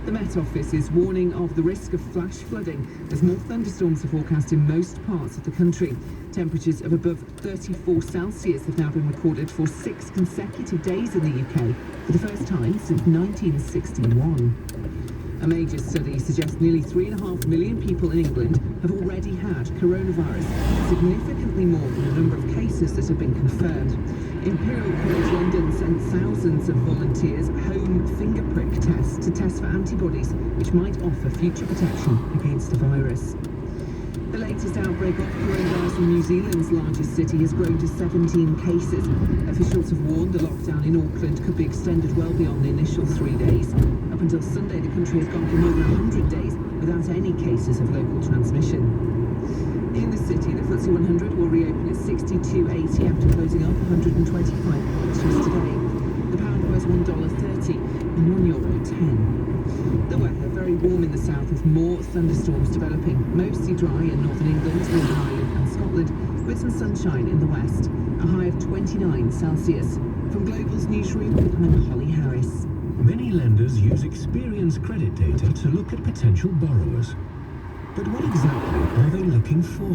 The Met Office is warning of the risk of flash flooding as more thunderstorms are forecast in most parts of the country. Temperatures of above 34 Celsius have now been recorded for 6 consecutive days in the UK, for the first time since 1961. A major study suggests nearly 3.5 million people in England have already had coronavirus, significantly more than the number of cases that have been confirmed. Imperial College London sent thousands of volunteers home finger prick tests to test for antibodies, which might offer future protection against the virus. The latest outbreak of coronavirus in New Zealand's largest city has grown to 17 cases. Officials have warned the lockdown in Auckland could be extended well beyond the initial 3 days. Up until Sunday, the country has gone for more than 100 days without any cases of local transmission. In the city, the FTSE 100 will reopen at 62.80 after closing up 125 points yesterday. The pound was $1.30 and €1.10. The weather very warm in the south with more thunderstorms developing, mostly dry in northern England, Northern Ireland and Scotland, with some sunshine in the west. A high of 29 Celsius. From Global's newsroom, I'm Holly Harris. Many lenders use Experian's credit data to look at potential borrowers. But what exactly are they looking for?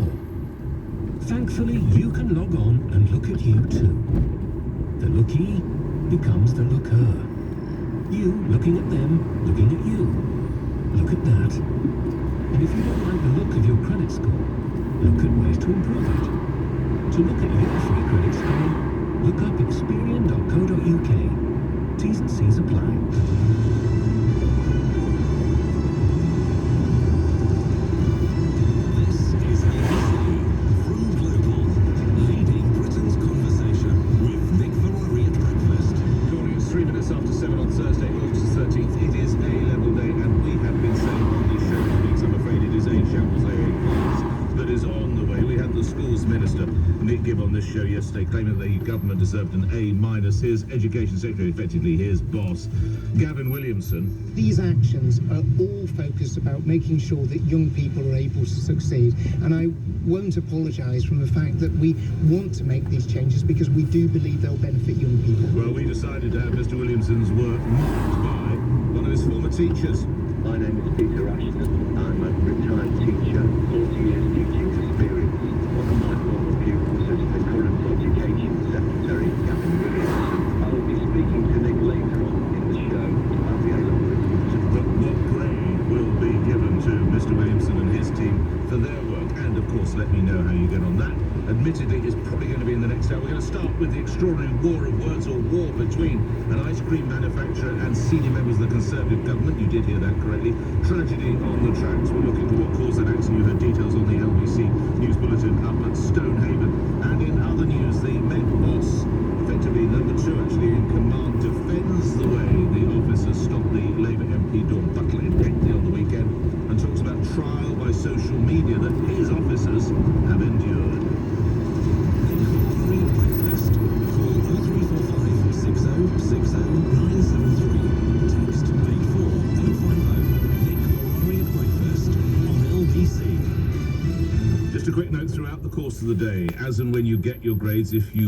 Thankfully, you can log on and look at you too. The lookie becomes the looker. You looking at them, looking at you. Look at that. And if you don't like the look of your credit score, look at ways to improve it. To look at your free credit score, look up experian.co.uk. T's and C's apply. After 7 on Thursday, August 13th, it is a level day, and we have been saying on these show weeks, I'm afraid it is a shambles that is on the way. We had the schools minister, Nick Gibb, on this show yesterday, claiming that the government deserved an A-. His education secretary, effectively his boss, Gavin Williamson. These actions are all focused about making sure that young people are able to succeed, and I won't apologise from the fact that we want to make these changes because we do believe they'll benefit young people. Well, we decided to have Mr. Williamson's work marked by one of his former teachers. My name is Peter Ashton. I'm a retired teacher, 40 years teaching experience. One of my former pupils is the current Education Secretary, Gavin Williamson. I will be speaking to Nick later on in the show about the A-level review. But what grade will be given to Mr. Williamson and his team for their work? And of course, let me know how you get on that. Admittedly, it's probably going to be in the next hour. We're going to start with the extraordinary war of words, or war between an ice cream manufacturer and senior members of the Conservative government. You did hear that correctly. Tragedy on the tracks. We're looking at what caused that accident. You heard details on the LBC News Bulletin up at Stonehaven. And in other news, the Met boss, effectively number 2 actually in command, defends the way the officers stopped the Labour MP Dawn Butler in Hackney on the weekend, and talks about trial by social media that his officers have endured. Just a quick note throughout the course of the day, as and when you get your grades, if you